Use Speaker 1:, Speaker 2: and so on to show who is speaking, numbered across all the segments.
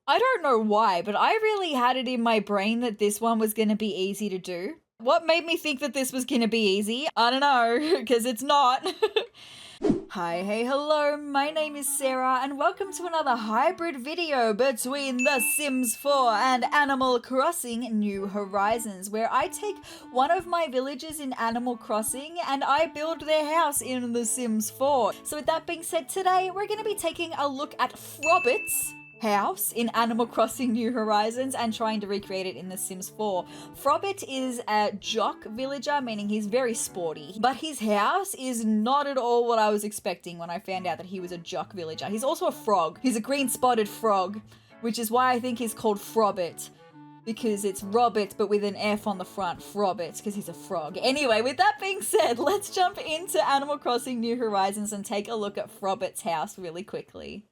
Speaker 1: I don't know why, but I really had it in my brain that this one was going to be easy to do. What made me think that this was going to be easy? I don't know, because it's not. Hi, hey, hello, my name is Sarah, and welcome to another hybrid video between The Sims 4 and Animal Crossing New Horizons, where I take one of my villagers in Animal Crossing and I build their house in The Sims 4. So with that being said, today we're going to be taking a look at Frobert's house in Animal Crossing New Horizons and trying to recreate it in The Sims 4. Frobert is a jock villager, meaning he's very sporty, but his house is not at all what I was expecting when I found out that he was a jock villager. He's also a frog. He's a green spotted frog, which is why I think he's called Frobert. Because it's Robert, but with an F on the front, Frobert, because he's a frog. Anyway, with that being said, let's jump into Animal Crossing New Horizons and take a look at Frobert's house really quickly.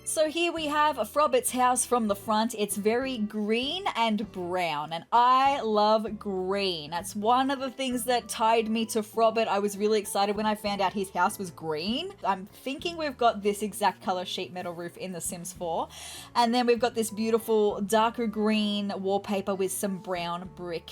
Speaker 1: So here we have Frobert's house from the front. It's very green and brown, and I love green. That's one of the things that tied me to Frobert. I was really excited when I found out his house was green. I'm thinking we've got this exact color sheet metal roof in The Sims 4. And then we've got this beautiful darker green wallpaper with some brown brick.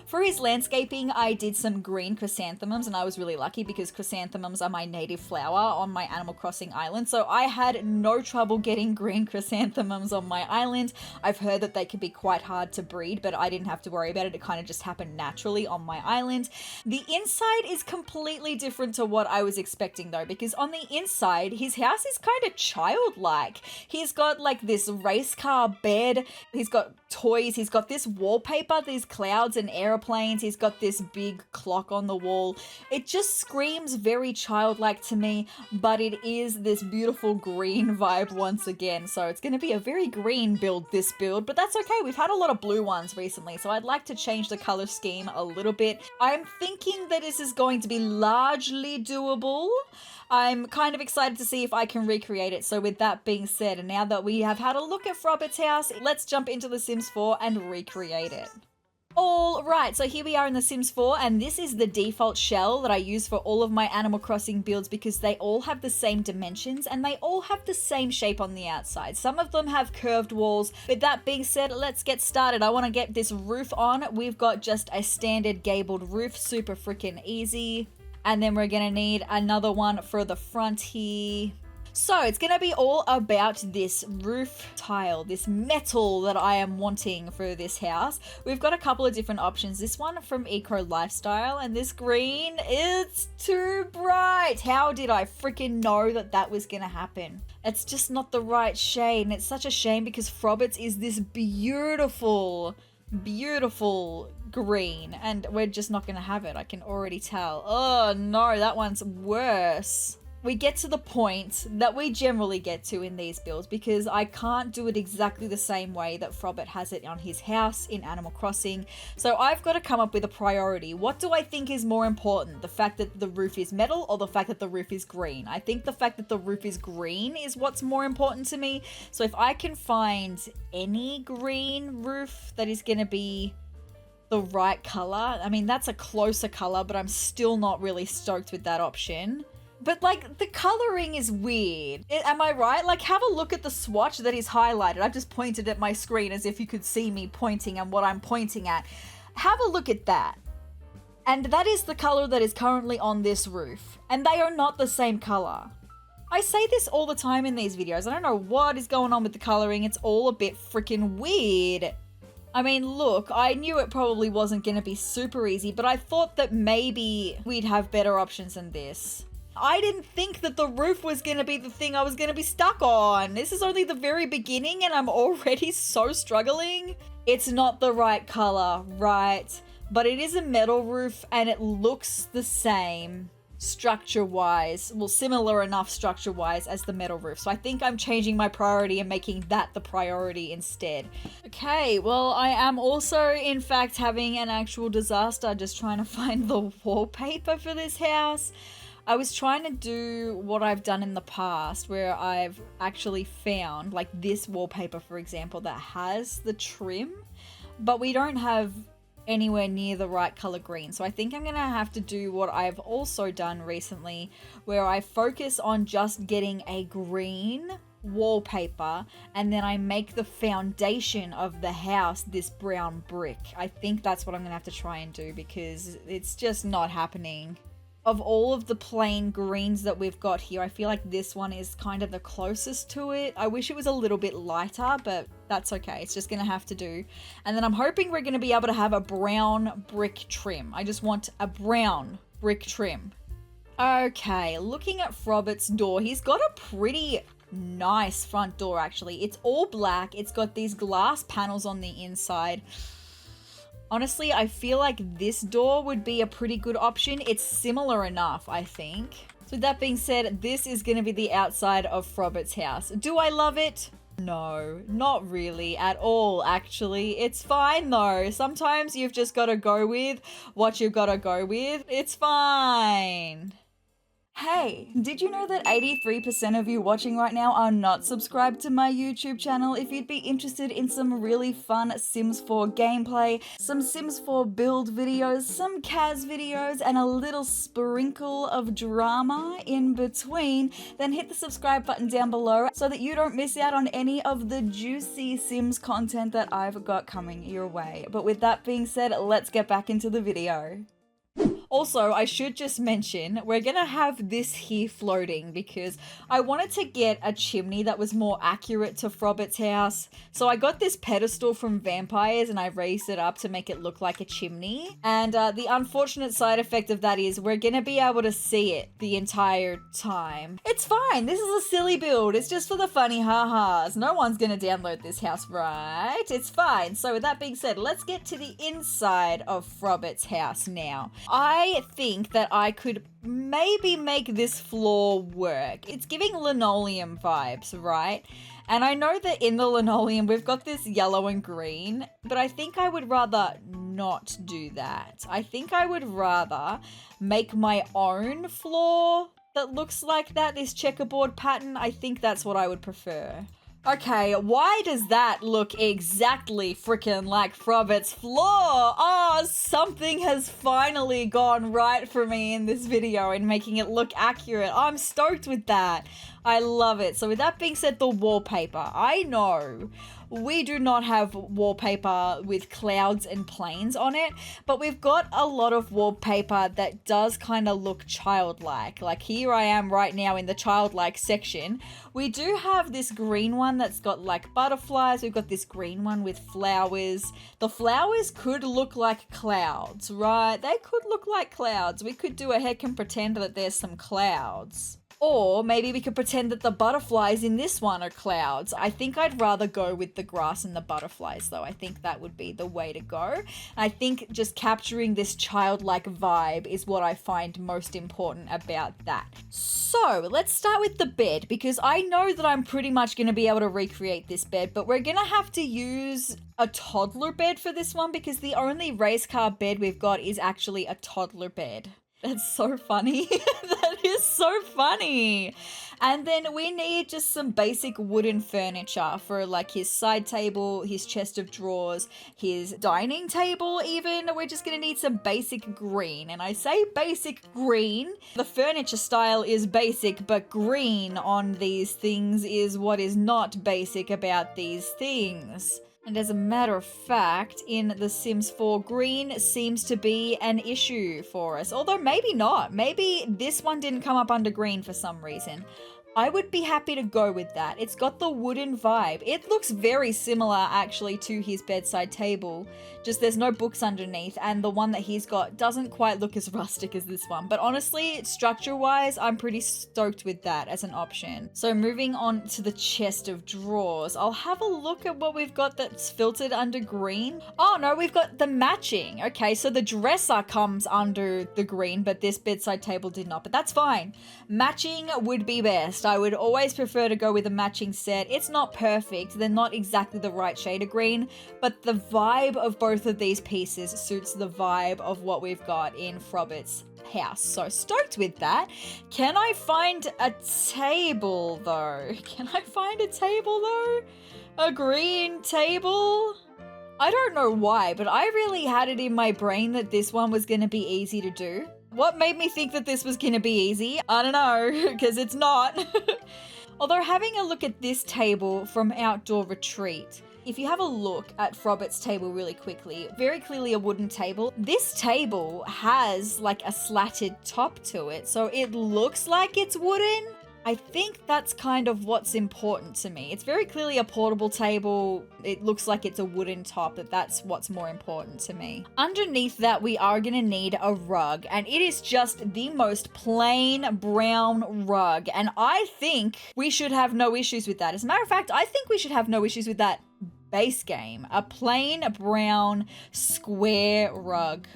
Speaker 1: For his landscaping, I did some green chrysanthemums, and I was really lucky because chrysanthemums are my native flower on my Animal Crossing island, so I had no trouble getting green chrysanthemums on my island. I've heard that they can be quite hard to breed, but I didn't have to worry about it. It kind of just happened naturally on my island. The inside is completely different to what I was expecting though, because on the inside, his house is kind of childlike. He's got like this race car bed, he's got toys, he's got this wallpaper, these clouds and airplanes, he's got this big clock on the wall. It just screams very childlike to me, but it is this beautiful green vibe once again. So it's going to be a very green build, this build, but that's okay. We've had a lot of blue ones recently, so I'd like to change the color scheme a little bit. I'm thinking that this is going to be largely doable. I'm kind of excited to see if I can recreate it. So with that being said, and now that we have had a look at Frobert's house, let's jump into The Sims 4 and recreate it. Alright, so here we are in The Sims 4, and this is the default shell that I use for all of my Animal Crossing builds because they all have the same dimensions and they all have the same shape on the outside. Some of them have curved walls. With that being said, let's get started. I want to get this roof on. We've got just a standard gabled roof, super freaking easy. And then we're gonna need another one for the front here. So it's gonna be all about this roof tile, this metal that I am wanting for this house. We've got a couple of different options. This one from Eco Lifestyle, and this green, it's too bright. How did I freaking know that that was gonna happen? It's just not the right shade, and it's such a shame because Frobert's is this beautiful green, and we're just not gonna have it. I can already tell. Oh no, that one's worse. We get to the point that we generally get to in these builds because I can't do it exactly the same way that Frobert has it on his house in Animal Crossing. So I've got to come up with a priority. What do I think is more important? The fact that the roof is metal or the fact that the roof is green? I think the fact that the roof is green is what's more important to me. So if I can find any green roof that is going to be the right color, I mean, that's a closer color, but I'm still not really stoked with that option. But like, the coloring is weird. Am I right? Like, have a look at the swatch that is highlighted. I've just pointed at my screen as if you could see me pointing and what I'm pointing at. Have a look at that. And that is the color that is currently on this roof. And they are not the same color. I say this all the time in these videos. I don't know what is going on with the coloring. It's all a bit freaking weird. I mean, look, I knew it probably wasn't going to be super easy, but I thought that maybe we'd have better options than this. I didn't think that the roof was going to be the thing I was going to be stuck on. This is only the very beginning and I'm already so struggling. It's not the right color, right? But it is a metal roof and it looks the same structure-wise. Well, similar enough structure-wise as the metal roof. So I think I'm changing my priority and making that the priority instead. Okay, well, I am also, in fact, having an actual disaster just trying to find the wallpaper for this house. I was trying to do what I've done in the past where I've actually found like this wallpaper, for example, that has the trim, but we don't have anywhere near the right color green. So I think I'm going to have to do what I've also done recently where I focus on just getting a green wallpaper, and then I make the foundation of the house this brown brick. I think that's what I'm gonna have to try and do because it's just not happening. Of all of the plain greens that we've got here, I feel like this one is kind of the closest to it. I wish it was a little bit lighter, but that's okay. It's just gonna have to do. And then I'm hoping we're gonna be able to have a brown brick trim. I just want a brown brick trim. Okay, looking at Frobert's door, he's got a pretty nice front door actually. It's all black. It's got these glass panels on the inside. Honestly, I feel like this door would be a pretty good option. It's similar enough, I think. So with that being said, this is going to be the outside of Frobert's house. Do I love it? No, not really at all, actually. It's fine though. Sometimes you've just got to go with what you've got to go with. It's fine. Hey, did you know that 83% of you watching right now are not subscribed to my YouTube channel? If you'd be interested in some really fun Sims 4 gameplay, some Sims 4 build videos, some Kaz videos, and a little sprinkle of drama in between, then hit the subscribe button down below so that you don't miss out on any of the juicy Sims content that I've got coming your way. But with that being said, let's get back into the video. Also, I should just mention, we're gonna have this here floating because I wanted to get a chimney that was more accurate to Frobert's house. So I got this pedestal from Vampires and I raised it up to make it look like a chimney. And the unfortunate side effect of that is we're gonna be able to see it the entire time. It's fine, this is a silly build. It's just for the funny ha-has. No one's gonna download this house, right? It's fine. So with that being said, let's get to the inside of Frobert's house now. I think that I could maybe make this floor work. It's giving linoleum vibes, right? And I know that in the linoleum we've got this yellow and green, but I think I would rather not do that. I think I would rather make my own floor that looks like that, this checkerboard pattern. I think that's what I would prefer. Okay, why does that look exactly freaking like Frobert's floor? Oh, something has finally gone right for me in this video in making it look accurate. I'm stoked with that. I love it. So with that being said, the wallpaper. I know we do not have wallpaper with clouds and planes on it, but we've got a lot of wallpaper that does kind of look childlike. Like here I am right now in the childlike section. We do have this green one that's got like butterflies. We've got this green one with flowers. The flowers could look like clouds, right? They could look like clouds. We could do a heckin' pretend that there's some clouds. Or maybe we could pretend that the butterflies in this one are clouds. I think I'd rather go with the grass and the butterflies though. I think that would be the way to go. I think just capturing this childlike vibe is what I find most important about that. So let's start with the bed because I know that I'm pretty much going to be able to recreate this bed, but we're going to have to use a toddler bed for this one because the only race car bed we've got is actually a toddler bed. That's so funny. That is so funny. And then we need just some basic wooden furniture for like his side table, his chest of drawers, his dining table even. We're just gonna need some basic green. And I say basic green. The furniture style is basic, but green on these things is what is not basic about these things. And as a matter of fact, in The Sims 4, green seems to be an issue for us. Although maybe not. Maybe this one didn't come up under green for some reason. I would be happy to go with that. It's got the wooden vibe. It looks very similar actually to his bedside table. Just there's no books underneath and the one that he's got doesn't quite look as rustic as this one. But honestly, structure-wise, I'm pretty stoked with that as an option. So moving on to the chest of drawers, I'll have a look at what we've got that's filtered under green. Oh no, we've got the matching. Okay, so the dresser comes under the green, but this bedside table did not, but that's fine. Matching would be best. I would always prefer to go with a matching set. It's not perfect. They're not exactly the right shade of green, but the vibe of both of these pieces suits the vibe of what we've got in Frobert's house. So stoked with that. Can I find a table though? Can I find a table though? A green table? I don't know why, but I really had it in my brain that this one was going to be easy to do. What made me think that this was going to be easy? I don't know, because it's not. Although having a look at this table from Outdoor Retreat, if you have a look at Frobert's table really quickly, very clearly a wooden table. This table has like a slatted top to it, so it looks like it's wooden. I think that's kind of what's important to me. It's very clearly a portable table. It looks like it's a wooden top, but that's what's more important to me. Underneath that, we are going to need a rug, and it is just the most plain brown rug, and I think we should have no issues with that. As a matter of fact, I think we should have no issues with that base game. A plain brown square rug.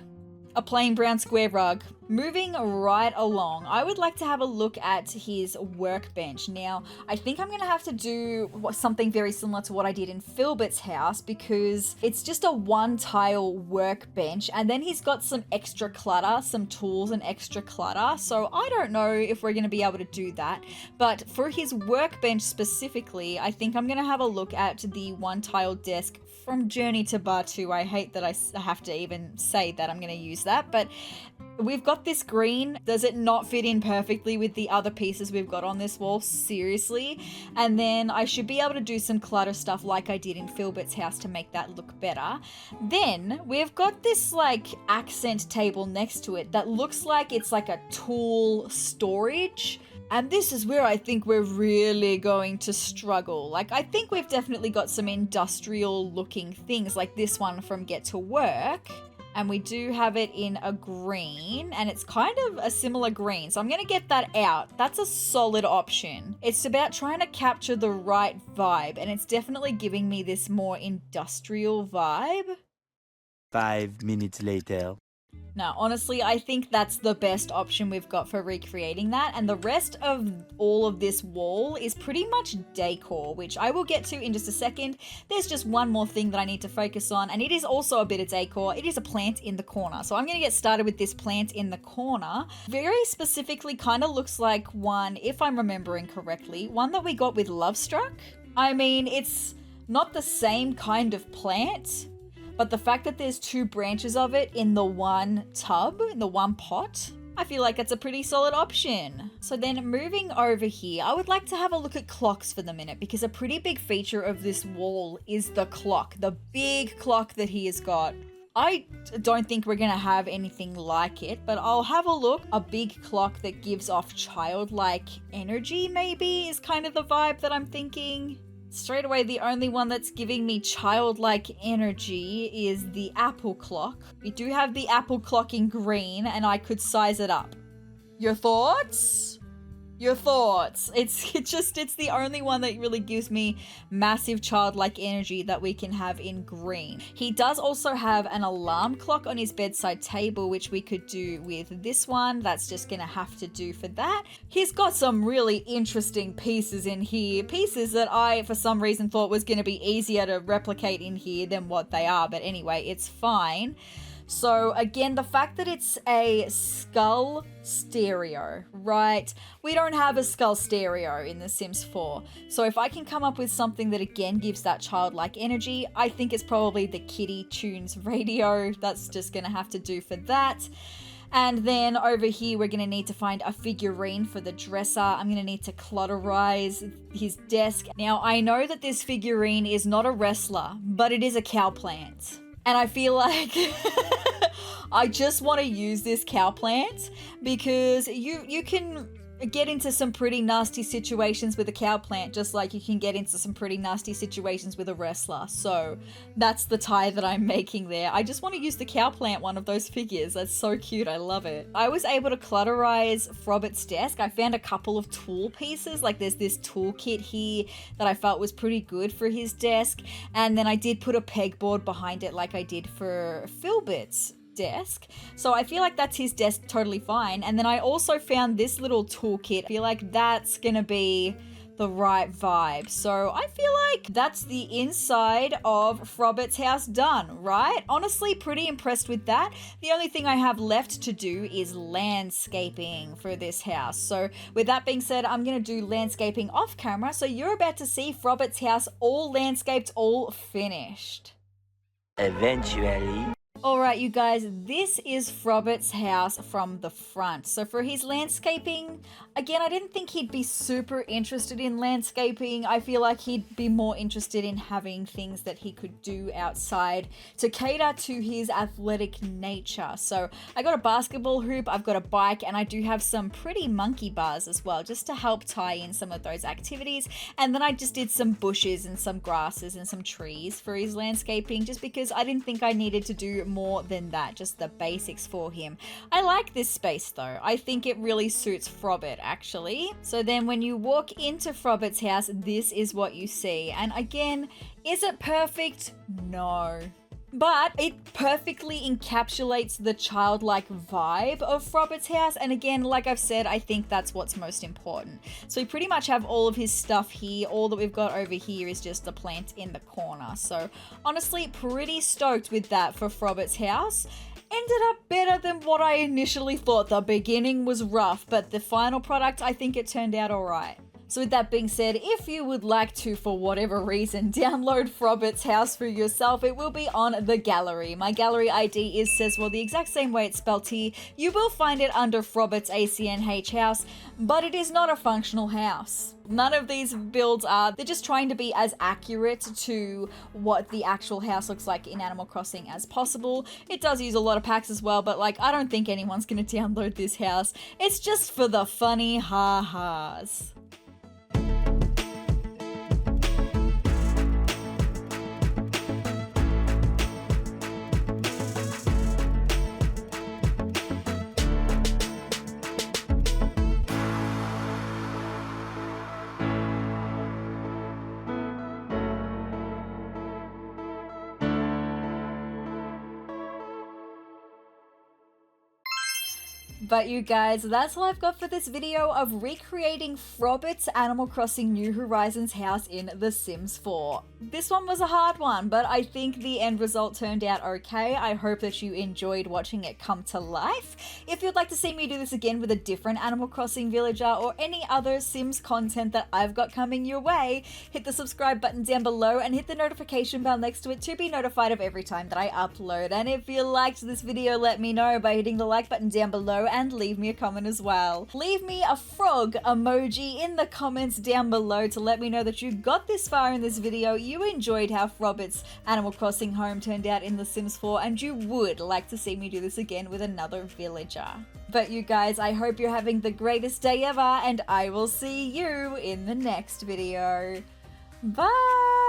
Speaker 1: A plain brown square rug. Moving right along, I would like to have a look at his workbench. Now, I think I'm going to have to do something very similar to what I did in Filbert's house, because it's just a one-tile workbench, and then he's got some extra clutter, some tools and extra clutter, so I don't know if we're going to be able to do that. But for his workbench specifically, I think I'm going to have a look at the one-tile desk from Journey to Batu. I hate that I have to even say that I'm going to use that, but we've got this green. Does it not fit in perfectly with the other pieces we've got on this wall? Seriously? And then I should be able to do some clutter stuff like I did in Filbert's house to make that look better. Then we've got this like accent table next to it that looks like it's like a tool storage. And this is where I think we're really going to struggle. Like, I think we've definitely got some industrial looking things like this one from Get to Work. And we do have it in a green, and it's kind of a similar green. So I'm going to get that out. That's a solid option. It's about trying to capture the right vibe, and it's definitely giving me this more industrial vibe.
Speaker 2: 5 minutes later.
Speaker 1: Now, honestly, I think that's the best option we've got for recreating that, and the rest of all of this wall is pretty much decor, which I will get to in just a second. There's just one more thing that I need to focus on, and it is also a bit of decor. It is a plant in the corner. So I'm going to get started with this plant in the corner. Very specifically kind of looks like one, if I'm remembering correctly, one that we got with Lovestruck. I mean, it's not the same kind of plant, but the fact that there's two branches of it in the one tub, in the one pot, I feel like it's a pretty solid option. So then moving over here, I would like to have a look at clocks for the minute, because a pretty big feature of this wall is the clock, the big clock that he has got. I don't think we're going to have anything like it, but I'll have a look. A big clock that gives off childlike energy maybe is kind of the vibe that I'm thinking. Straight away, the only one that's giving me childlike energy is the apple clock. We do have the apple clock in green, and I could size it up. Your thoughts? Your thoughts? It's the only one that really gives me massive childlike energy that we can have in green. He does also have an alarm clock on his bedside table, which we could do with this one. That's just gonna have to do for that. He's got some really interesting pieces in here. Pieces that I, for some reason, thought was gonna be easier to replicate in here than what they are. But anyway, it's fine. So again, the fact that it's a skull stereo, right? We don't have a skull stereo in The Sims 4. So if I can come up with something that again gives that childlike energy, I think it's probably the Kitty Tunes radio. That's just gonna have to do for that. And then over here, we're going to need to find a figurine for the dresser. I'm going to need to clutterize his desk. Now, I know that this figurine is not a wrestler, but it is a cow plant. And I feel like I just want to use this cow plant because you can get into some pretty nasty situations with a cow plant, just like you can get into some pretty nasty situations with a wrestler. So that's the tie that I'm making there. I just want to use the cow plant, one of those figures. That's so cute. I love it. I was able to clutterize Frobert's desk. I found a couple of tool pieces. Like there's this toolkit here that I felt was pretty good for his desk. And then I did put a pegboard behind it like I did for Filbert's desk. So I feel like that's his desk totally fine. And then I also found this little toolkit. I feel like that's gonna be the right vibe. So I feel like that's the inside of Frobert's house done, right? Honestly, pretty impressed with that. The only thing I have left to do is landscaping for this house. So with that being said, I'm gonna do landscaping off camera. So you're about to see Frobert's house all landscaped, all finished.
Speaker 2: Eventually.
Speaker 1: Alright, you guys, this is Frobert's house from the front. So for his landscaping, again, I didn't think he'd be super interested in landscaping. I feel like he'd be more interested in having things that he could do outside to cater to his athletic nature. So I got a basketball hoop, I've got a bike, and I do have some pretty monkey bars as well, just to help tie in some of those activities. And then I just did some bushes and some grasses and some trees for his landscaping, just because I didn't think I needed to do more than that, just the basics for him. I like this space though. I think it really suits Frobert actually. So then when you walk into Frobert's house, this is what you see. And again, is it perfect? No. But it perfectly encapsulates the childlike vibe of Frobert's house. And again, like I've said, I think that's what's most important. So we pretty much have all of his stuff here. All that we've got over here is just the plant in the corner. So honestly, pretty stoked with that for Frobert's house. Ended up better than what I initially thought. The beginning was rough, but the final product, I think it turned out alright. So with that being said, if you would like to, for whatever reason, download Frobert's house for yourself, it will be on the gallery. My gallery ID is sezrawrr, the exact same way it's spelled here. You will find it under Frobert's acnh house, but it is not a functional house. None of these builds are. They're just trying to be as accurate to what the actual house looks like in Animal Crossing as possible. It does use a lot of packs as well, but like, I don't think anyone's gonna download this house. It's just for the funny ha-has. But you guys, that's all I've got for this video of recreating Frobert's Animal Crossing New Horizons house in The Sims 4. This one was a hard one, but I think the end result turned out okay. I hope that you enjoyed watching it come to life. If you'd like to see me do this again with a different Animal Crossing villager or any other Sims content that I've got coming your way, hit the subscribe button down below and hit the notification bell next to it to be notified of every time that I upload. And if you liked this video, let me know by hitting the like button down below and leave me a comment as well. Leave me a frog emoji in the comments down below to let me know that you got this far in this video, you enjoyed how Frobert's Animal Crossing home turned out in The Sims 4, and you would like to see me do this again with another villager. But you guys, I hope you're having the greatest day ever, and I will see you in the next video. Bye!